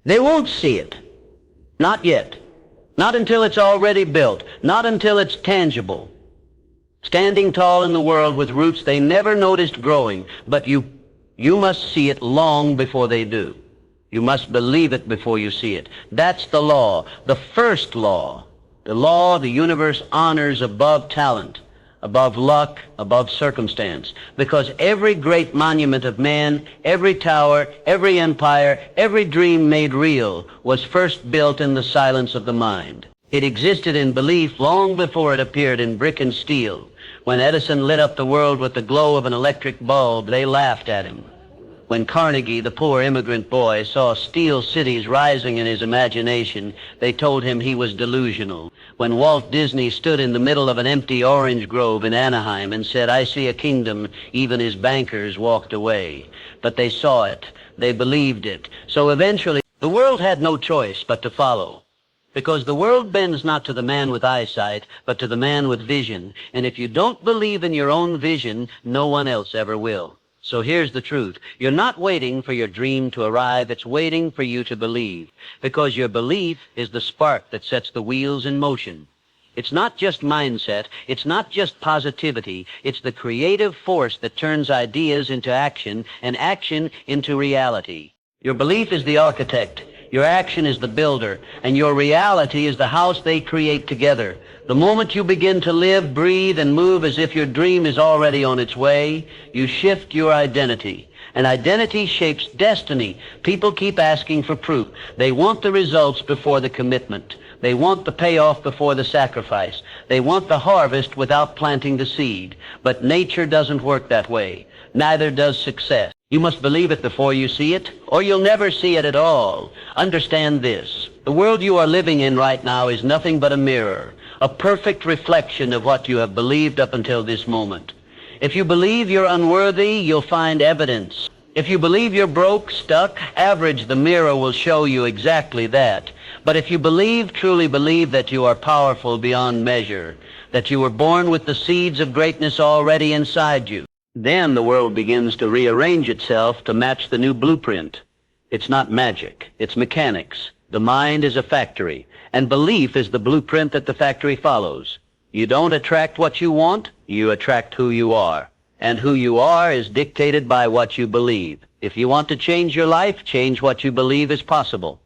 They won't see it. Not yet. Not until it's already built. Not until it's tangible. Standing tall in the world with roots they never noticed growing. But you must see it long before they do. You must believe it before you see it. That's the law, the first law. The law the universe honors above talent, above luck, above circumstance. Because every great monument of man, every tower, every empire, every dream made real was first built in the silence of the mind. It existed in belief long before it appeared in brick and steel. When Edison lit up the world with the glow of an electric bulb, they laughed at him. When Carnegie, the poor immigrant boy, saw steel cities rising in his imagination, they told him he was delusional. When Walt Disney stood in the middle of an empty orange grove in Anaheim and said, "I see a kingdom," even his bankers walked away. But they saw it. They believed it. So eventually, the world had no choice but to follow. Because the world bends not to the man with eyesight, but to the man with vision. And if you don't believe in your own vision, no one else ever will. So here's the truth. You're not waiting for your dream to arrive. It's waiting for you to believe. Because your belief is the spark that sets the wheels in motion. It's not just mindset. It's not just positivity. It's the creative force that turns ideas into action and action into reality. Your belief is the architect. Your action is the builder, and your reality is the house they create together. The moment you begin to live, breathe, and move as if your dream is already on its way, you shift your identity. And identity shapes destiny. People keep asking for proof. They want the results before the commitment. They want the payoff before the sacrifice. They want the harvest without planting the seed. But nature doesn't work that way. Neither does success. You must believe it before you see it, or you'll never see it at all. Understand this. The world you are living in right now is nothing but a mirror, a perfect reflection of what you have believed up until this moment. If you believe you're unworthy, you'll find evidence. If you believe you're broke, stuck, average, the mirror will show you exactly that. But if you truly believe that you are powerful beyond measure, that you were born with the seeds of greatness already inside you, then the world begins to rearrange itself to match the new blueprint. It's not magic, it's mechanics. The mind is a factory, and belief is the blueprint that the factory follows. You don't attract what you want, you attract who you are. And who you are is dictated by what you believe. If you want to change your life, change what you believe is possible.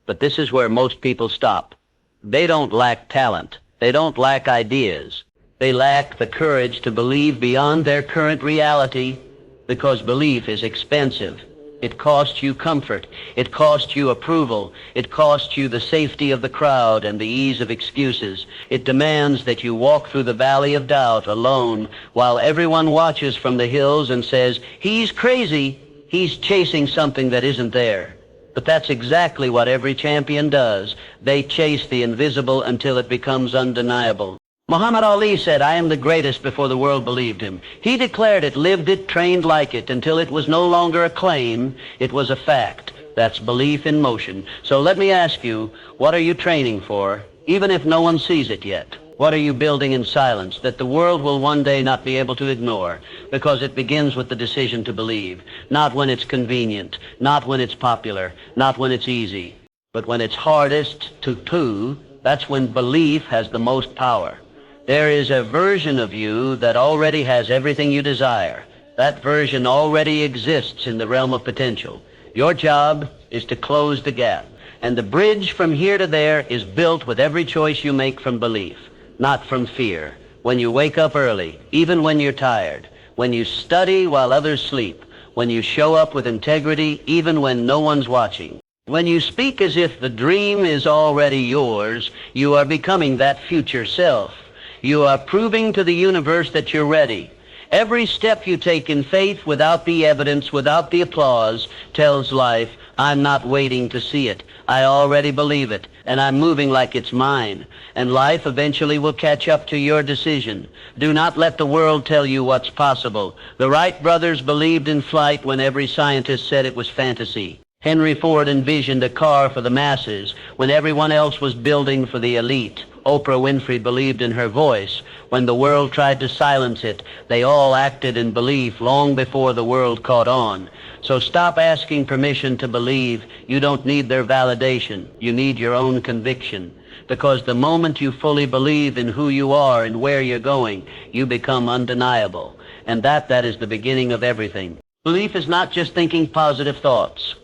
But this is where most people stop. They don't lack talent. They don't lack ideas. They lack the courage to believe beyond their current reality, because belief is expensive. It costs you comfort. It costs you approval. It costs you the safety of the crowd and the ease of excuses. It demands that you walk through the valley of doubt alone while everyone watches from the hills and says, "He's crazy. He's chasing something that isn't there." But that's exactly what every champion does. They chase the invisible until it becomes undeniable. Muhammad Ali said, "I am the greatest," before the world believed him. He declared it, lived it, trained like it, until it was no longer a claim, it was a fact. That's belief in motion. So let me ask you, what are you training for, even if no one sees it yet? What are you building in silence that the world will one day not be able to ignore? Because it begins with the decision to believe, not when it's convenient, not when it's popular, not when it's easy, but when it's hardest to do. That's when belief has the most power. There is a version of you that already has everything you desire. That version already exists in the realm of potential. Your job is to close the gap. And the bridge from here to there is built with every choice you make from belief, not from fear. When you wake up early, even when you're tired, when you study while others sleep, when you show up with integrity, even when no one's watching, when you speak as if the dream is already yours, you are becoming that future self. You are proving to the universe that you're ready. Every step you take in faith without the evidence, without the applause, tells life, "I'm not waiting to see it. I already believe it, and I'm moving like it's mine." And life eventually will catch up to your decision. Do not let the world tell you what's possible. The Wright brothers believed in flight when every scientist said it was fantasy. Henry Ford envisioned a car for the masses when everyone else was building for the elite. Oprah Winfrey believed in her voice when the world tried to silence it. They all acted in belief long before the world caught on. So stop asking permission to believe. You don't need their validation. You need your own conviction. Because the moment you fully believe in who you are and where you're going, you become undeniable. And that is the beginning of everything. Belief is not just thinking positive thoughts.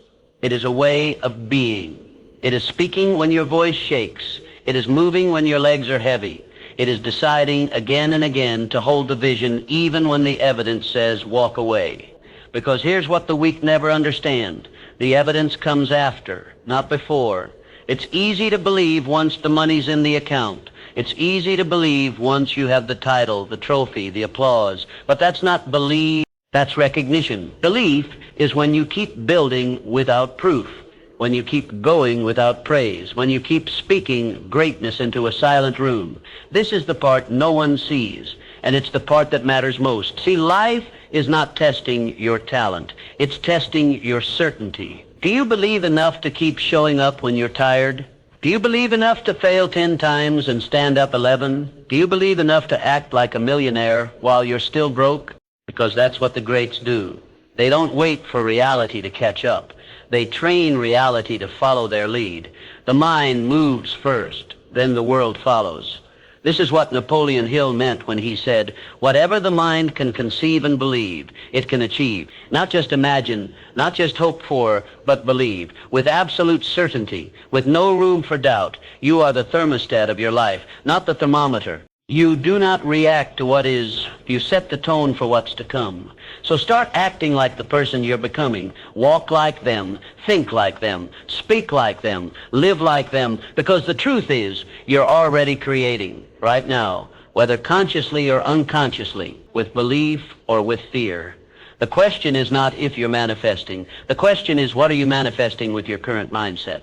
It is a way of being. It is speaking when your voice shakes. It is moving when your legs are heavy. It is deciding again and again to hold the vision even when the evidence says walk away. Because here's what the weak never understand. The evidence comes after, not before. It's easy to believe once the money's in the account. It's easy to believe once you have the title, the trophy, the applause. But that's not belief, that's recognition. Belief is when you keep building without proof, when you keep going without praise, when you keep speaking greatness into a silent room. This is the part no one sees, and it's the part that matters most. See, life is not testing your talent. It's testing your certainty. Do you believe enough to keep showing up when you're tired? Do you believe enough to fail 10 times and stand up 11? Do you believe enough to act like a millionaire while you're still broke? Because that's what the greats do. They don't wait for reality to catch up. They train reality to follow their lead. The mind moves first, then the world follows. This is what Napoleon Hill meant when he said, whatever the mind can conceive and believe, it can achieve. Not just imagine, not just hope for, but believe. With absolute certainty, with no room for doubt, you are the thermostat of your life, not the thermometer. You do not react to what is. You set the tone for what's to come. So start acting like the person you're becoming. Walk like them. Think like them. Speak like them. Live like them. Because the truth is, you're already creating right now, whether consciously or unconsciously, with belief or with fear. The question is not if you're manifesting. The question is, what are you manifesting with your current mindset?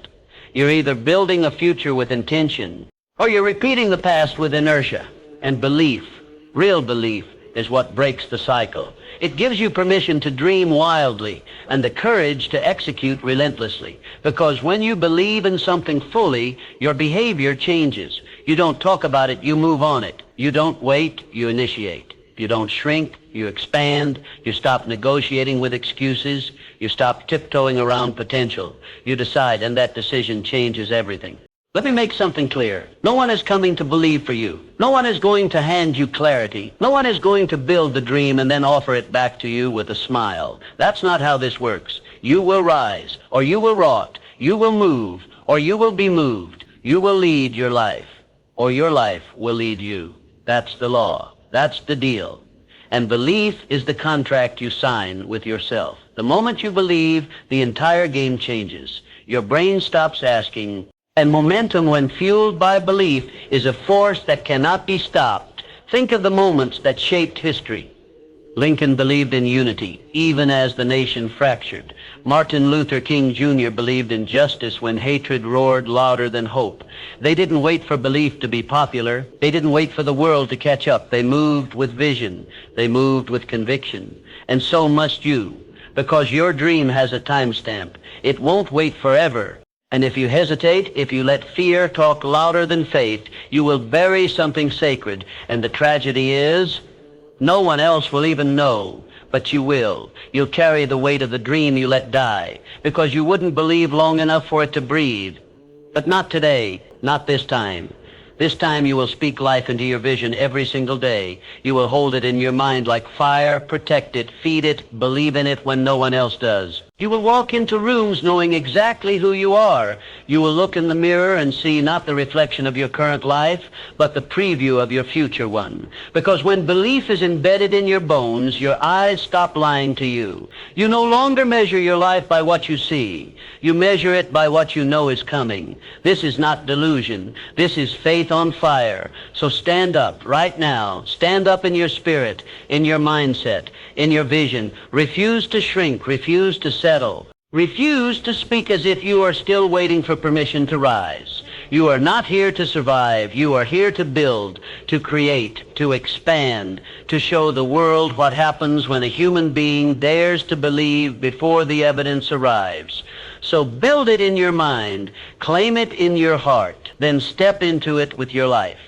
You're either building a future with intention, or you're repeating the past with inertia. And belief, real belief, is what breaks the cycle. It gives you permission to dream wildly and the courage to execute relentlessly. Because when you believe in something fully, your behavior changes. You don't talk about it, you move on it. You don't wait, you initiate. You don't shrink, you expand. You stop negotiating with excuses. You stop tiptoeing around potential. You decide, and that decision changes everything. Let me make something clear. No one is coming to believe for you. No one is going to hand you clarity. No one is going to build the dream and then offer it back to you with a smile. That's not how this works. You will rise, or you will rot. You will move, or you will be moved. You will lead your life, or your life will lead you. That's the law. That's the deal. And belief is the contract you sign with yourself. The moment you believe, the entire game changes. Your brain stops asking. And momentum, when fueled by belief, is a force that cannot be stopped. Think of the moments that shaped history. Lincoln believed in unity, even as the nation fractured. Martin Luther King Jr. believed in justice when hatred roared louder than hope. They didn't wait for belief to be popular. They didn't wait for the world to catch up. They moved with vision. They moved with conviction. And so must you, because your dream has a timestamp. It won't wait forever. And if you hesitate, if you let fear talk louder than faith, you will bury something sacred. And the tragedy is, no one else will even know, but you will. You'll carry the weight of the dream you let die, because you wouldn't believe long enough for it to breathe. But not today, not this time. This time you will speak life into your vision every single day. You will hold it in your mind like fire, protect it, feed it, believe in it when no one else does. You will walk into rooms knowing exactly who you are. You will look in the mirror and see not the reflection of your current life, but the preview of your future one. Because when belief is embedded in your bones, your eyes stop lying to you. You no longer measure your life by what you see. You measure it by what you know is coming. This is not delusion. This is faith on fire. So stand up right now. Stand up in your spirit, in your mindset, in your vision. Refuse to shrink. Refuse to settle. Refuse to speak as if you are still waiting for permission to rise. You are not here to survive. You are here to build, to create, to expand, to show the world what happens when a human being dares to believe before the evidence arrives. So build it in your mind, claim it in your heart, then step into it with your life.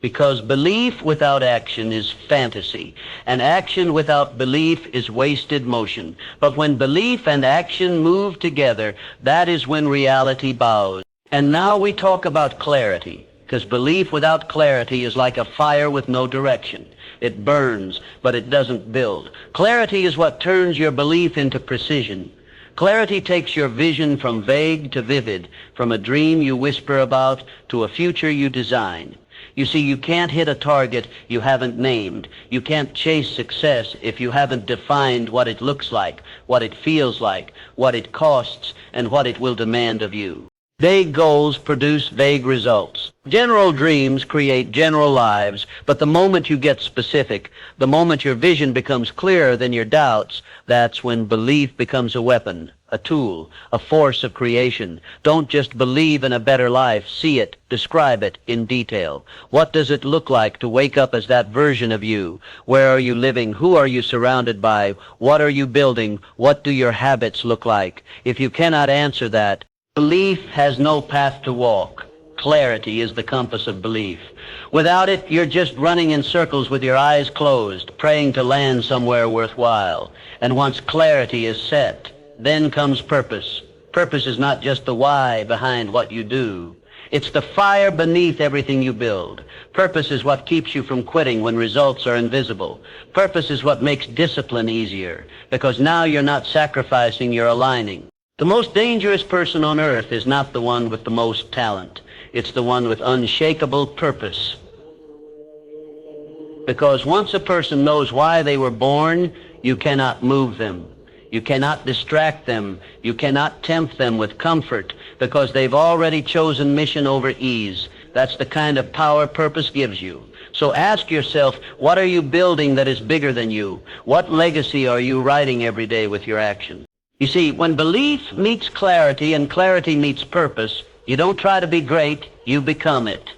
Because belief without action is fantasy, and action without belief is wasted motion. But when belief and action move together, that is when reality bows. And now we talk about clarity, because belief without clarity is like a fire with no direction. It burns, but it doesn't build. Clarity is what turns your belief into precision. Clarity takes your vision from vague to vivid, from a dream you whisper about to a future you design. You see, you can't hit a target you haven't named. You can't chase success if you haven't defined what it looks like, what it feels like, what it costs, and what it will demand of you. Vague goals produce vague results. General dreams create general lives, but the moment you get specific, the moment your vision becomes clearer than your doubts, that's when belief becomes a weapon, a tool, a force of creation. Don't just believe in a better life. See it, describe it in detail. What does it look like to wake up as that version of you? Where are you living? Who are you surrounded by? What are you building? What do your habits look like? If you cannot answer that, belief has no path to walk. Clarity is the compass of belief. Without it, you're just running in circles with your eyes closed, praying to land somewhere worthwhile. And once clarity is set, then comes purpose. Purpose is not just the why behind what you do. It's the fire beneath everything you build. Purpose is what keeps you from quitting when results are invisible. Purpose is what makes discipline easier, because now you're not sacrificing, you're aligning. The most dangerous person on earth is not the one with the most talent. It's the one with unshakable purpose. Because once a person knows why they were born, you cannot move them. You cannot distract them. You cannot tempt them with comfort, because they've already chosen mission over ease. That's the kind of power purpose gives you. So ask yourself, what are you building that is bigger than you? What legacy are you writing every day with your action? You see, when belief meets clarity and clarity meets purpose, you don't try to be great, you become it.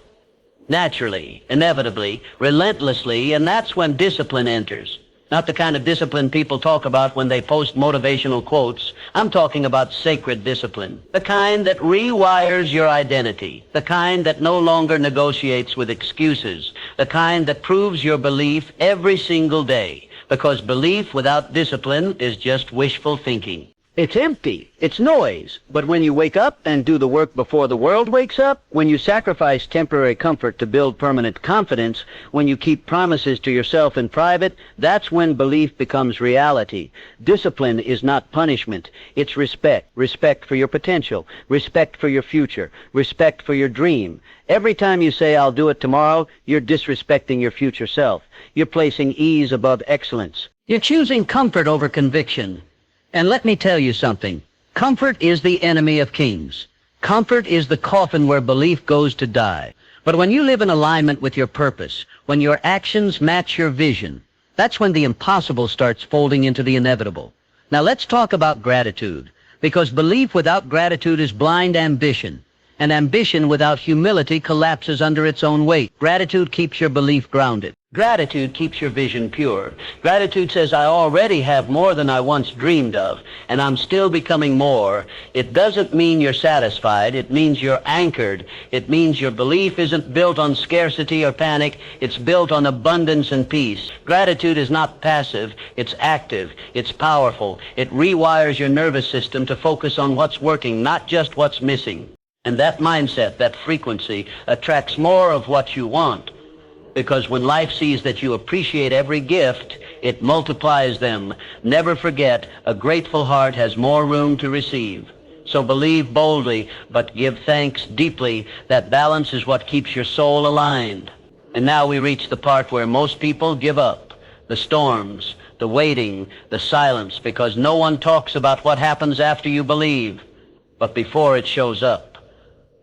Naturally, inevitably, relentlessly, and that's when discipline enters. Not the kind of discipline people talk about when they post motivational quotes. I'm talking about sacred discipline. The kind that rewires your identity. The kind that no longer negotiates with excuses. The kind that proves your belief every single day. Because belief without discipline is just wishful thinking. It's empty. It's noise. But when you wake up and do the work before the world wakes up, when you sacrifice temporary comfort to build permanent confidence, when you keep promises to yourself in private, that's when belief becomes reality. Discipline is not punishment. It's respect. Respect for your potential. Respect for your future. Respect for your dream. Every time you say, I'll do it tomorrow, you're disrespecting your future self. You're placing ease above excellence. You're choosing comfort over conviction. And let me tell you something. Comfort is the enemy of kings. Comfort is the coffin where belief goes to die. But when you live in alignment with your purpose, when your actions match your vision, that's when the impossible starts folding into the inevitable. Now let's talk about gratitude. Because belief without gratitude is blind ambition. And ambition without humility collapses under its own weight. Gratitude keeps your belief grounded. Gratitude keeps your vision pure. Gratitude says, I already have more than I once dreamed of, and I'm still becoming more. It doesn't mean you're satisfied. It means you're anchored. It means your belief isn't built on scarcity or panic. It's built on abundance and peace. Gratitude is not passive. It's active. It's powerful. It rewires your nervous system to focus on what's working, not just what's missing. And that mindset, that frequency, attracts more of what you want. Because when life sees that you appreciate every gift, it multiplies them. Never forget, a grateful heart has more room to receive. So believe boldly, but give thanks deeply. That balance is what keeps your soul aligned. And now we reach the part where most people give up. The storms, the waiting, the silence, because no one talks about what happens after you believe, but before it shows up.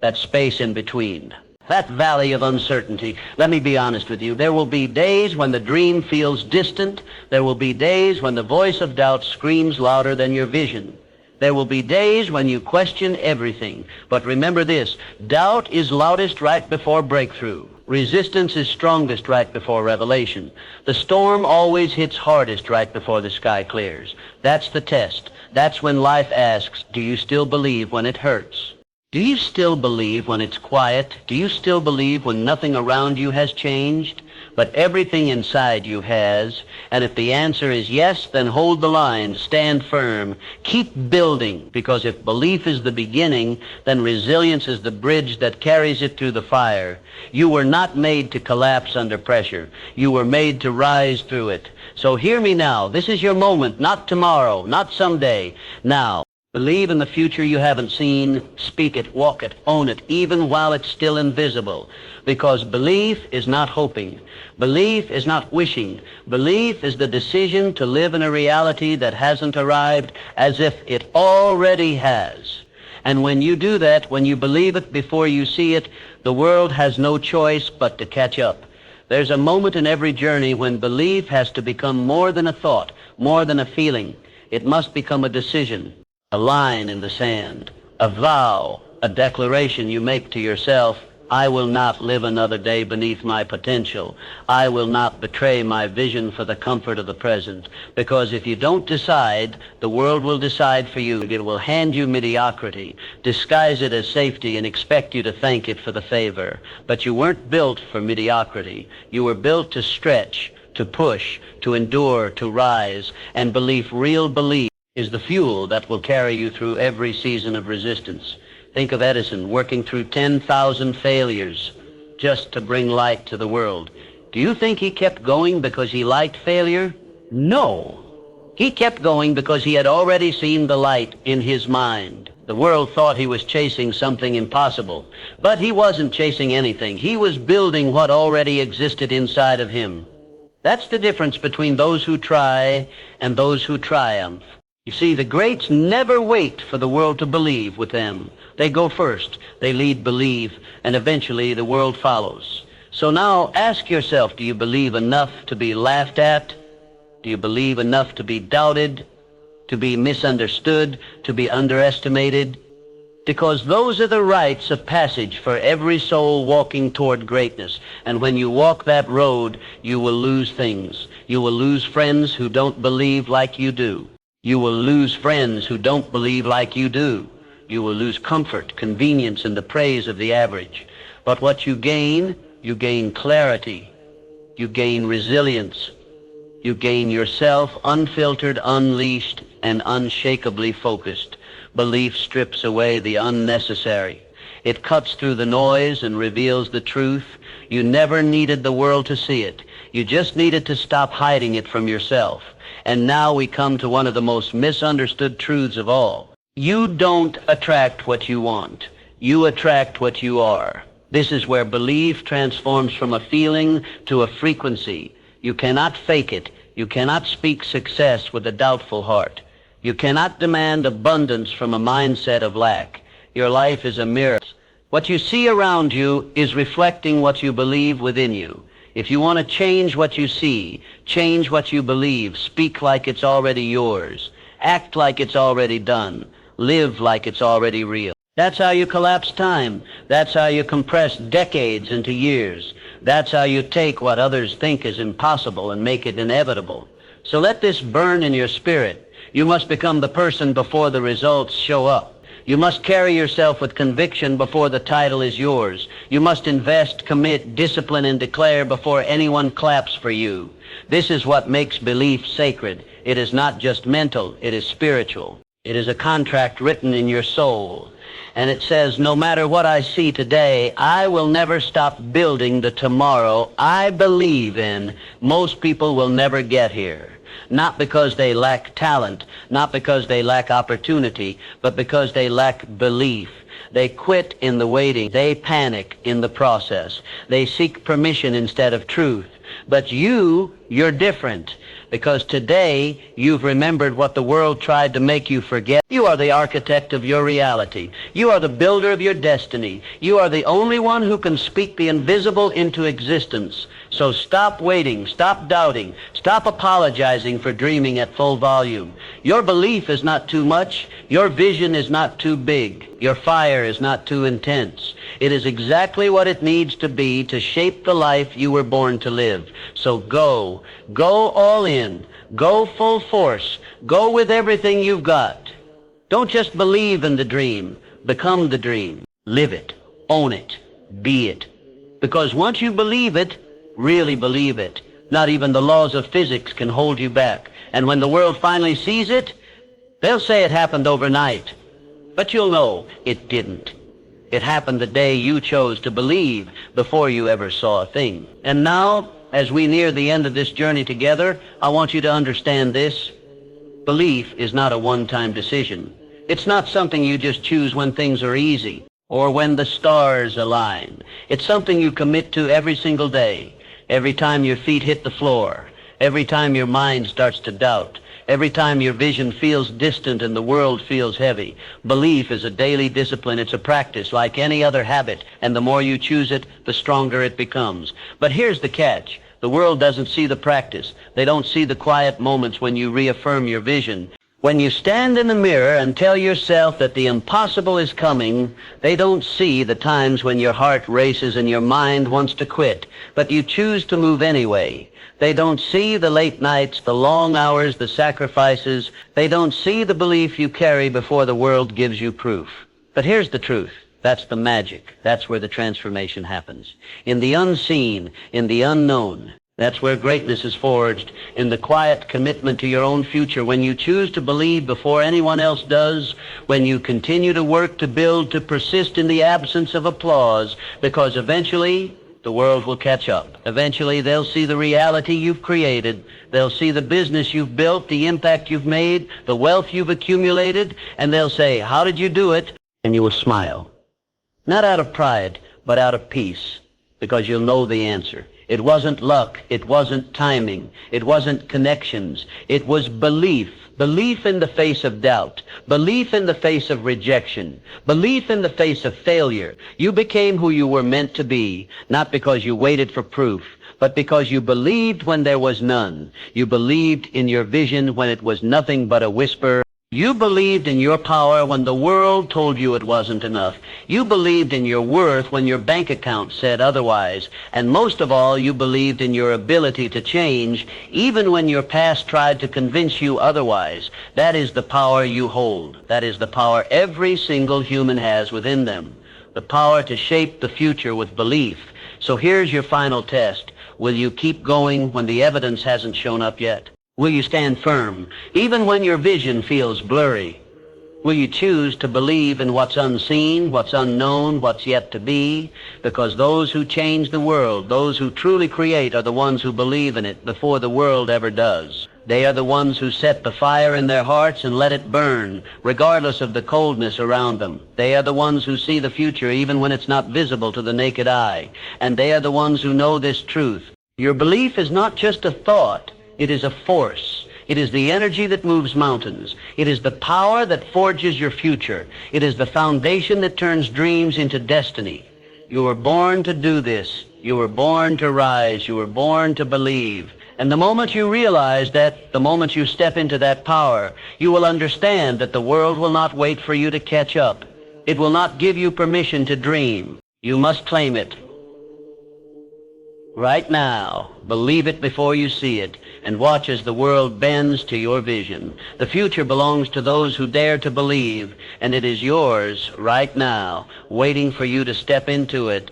That space in between. That valley of uncertainty. Let me be honest with you. There will be days when the dream feels distant. There will be days when the voice of doubt screams louder than your vision. There will be days when you question everything. But remember this, doubt is loudest right before breakthrough. Resistance is strongest right before revelation. The storm always hits hardest right before the sky clears. That's the test. That's when life asks, do you still believe when it hurts? Do you still believe when it's quiet? Do you still believe when nothing around you has changed, but everything inside you has? And if the answer is yes, then hold the line, stand firm, keep building, because if belief is the beginning, then resilience is the bridge that carries it through the fire. You were not made to collapse under pressure. You were made to rise through it. So hear me now. This is your moment, not tomorrow, not someday, now. Believe in the future you haven't seen. Speak it, walk it, own it, even while it's still invisible. Because belief is not hoping. Belief is not wishing. Belief is the decision to live in a reality that hasn't arrived as if it already has. And when you do that, when you believe it before you see it, the world has no choice but to catch up. There's a moment in every journey when belief has to become more than a thought, more than a feeling. It must become a decision. A line in the sand, a vow, a declaration you make to yourself. I will not live another day beneath my potential. I will not betray my vision for the comfort of the present. Because if you don't decide, the world will decide for you. It will hand you mediocrity, disguise it as safety, and expect you to thank it for the favor. But you weren't built for mediocrity. You were built to stretch, to push, to endure, to rise, and real belief is the fuel that will carry you through every season of resistance. Think of Edison working through 10,000 failures just to bring light to the world. Do you think he kept going because he liked failure? No. He kept going because he had already seen the light in his mind. The world thought he was chasing something impossible, but he wasn't chasing anything. He was building what already existed inside of him. That's the difference between those who try and those who triumph. You see, the greats never wait for the world to believe with them. They go first, they lead belief, and eventually the world follows. So now ask yourself, do you believe enough to be laughed at? Do you believe enough to be doubted, to be misunderstood, to be underestimated? Because those are the rites of passage for every soul walking toward greatness. And when you walk that road, you will lose things. You will lose friends who don't believe like you do. You will lose friends who don't believe like you do. You will lose comfort, convenience, and the praise of the average. But what you gain clarity. You gain resilience. You gain yourself unfiltered, unleashed, and unshakably focused. Belief strips away the unnecessary. It cuts through the noise and reveals the truth. You never needed the world to see it. You just needed to stop hiding it from yourself. And now we come to one of the most misunderstood truths of all. You don't attract what you want. You attract what you are. This is where belief transforms from a feeling to a frequency. You cannot fake it. You cannot speak success with a doubtful heart. You cannot demand abundance from a mindset of lack. Your life is a mirror. What you see around you is reflecting what you believe within you. If you want to change what you see, change what you believe, speak like it's already yours, act like it's already done, live like it's already real. That's how you collapse time. That's how you compress decades into years. That's how you take what others think is impossible and make it inevitable. So let this burn in your spirit. You must become the person before the results show up. You must carry yourself with conviction before the title is yours. You must invest, commit, discipline, and declare before anyone claps for you. This is what makes belief sacred. It is not just mental, it is spiritual. It is a contract written in your soul. And it says, no matter what I see today, I will never stop building the tomorrow I believe in. Most people will never get here. Not because they lack talent, not because they lack opportunity, but because they lack belief. They quit in the waiting. They panic in the process. They seek permission instead of truth. But you're different. Because today, you've remembered what the world tried to make you forget. You are the architect of your reality. You are the builder of your destiny. You are the only one who can speak the invisible into existence. So stop waiting, stop doubting, stop apologizing for dreaming at full volume. Your belief is not too much. Your vision is not too big. Your fire is not too intense. It is exactly what it needs to be to shape the life you were born to live. So go all in, go full force, go with everything you've got. Don't just believe in the dream, Become the dream. Live it. Own it. Be it. Because once you believe it, really believe it, not even the laws of physics can hold you back. And when the world finally sees it, they'll say it happened overnight. But you'll know it didn't. It happened the day you chose to believe before you ever saw a thing. And now, as we near the end of this journey together, I want you to understand this. Belief is not a one-time decision. It's not something you just choose when things are easy or when the stars align. It's something you commit to every single day, every time your feet hit the floor, every time your mind starts to doubt, every time your vision feels distant and the world feels heavy. Belief is a daily discipline. It's a practice like any other habit, and the more you choose it, the stronger it becomes. But here's the catch. The world doesn't see the practice. They don't see the quiet moments when you reaffirm your vision. When you stand in the mirror and tell yourself that the impossible is coming, they don't see the times when your heart races and your mind wants to quit, but you choose to move anyway. They don't see the late nights, the long hours, the sacrifices. They don't see the belief you carry before the world gives you proof. But here's the truth. That's the magic. That's where the transformation happens. In the unseen, in the unknown. That's where greatness is forged, in the quiet commitment to your own future, when you choose to believe before anyone else does, when you continue to work, to build, to persist in the absence of applause, because eventually the world will catch up. Eventually they'll see the reality you've created. They'll see the business you've built, the impact you've made, the wealth you've accumulated, and they'll say, "How did you do it?" And you will smile. Not out of pride, but out of peace, because you'll know the answer. It wasn't luck. It wasn't timing. It wasn't connections. It was belief. Belief in the face of doubt. Belief in the face of rejection. Belief in the face of failure. You became who you were meant to be, not because you waited for proof, but because you believed when there was none. You believed in your vision when it was nothing but a whisper. You believed in your power when the world told you it wasn't enough. You believed in your worth when your bank account said otherwise. And most of all, you believed in your ability to change, even when your past tried to convince you otherwise. That is the power you hold. That is the power every single human has within them. The power to shape the future with belief. So here's your final test. Will you keep going when the evidence hasn't shown up yet? Will you stand firm, even when your vision feels blurry? Will you choose to believe in what's unseen, what's unknown, what's yet to be? Because those who change the world, those who truly create, are the ones who believe in it before the world ever does. They are the ones who set the fire in their hearts and let it burn, regardless of the coldness around them. They are the ones who see the future even when it's not visible to the naked eye. And they are the ones who know this truth. Your belief is not just a thought. It is a force. It is the energy that moves mountains. It is the power that forges your future. It is the foundation that turns dreams into destiny. You were born to do this. You were born to rise. You were born to believe. And the moment you realize that, the moment you step into that power, you will understand that the world will not wait for you to catch up. It will not give you permission to dream. You must claim it. Right now, believe it before you see it, and watch as the world bends to your vision. The future belongs to those who dare to believe, and it is yours right now, waiting for you to step into it.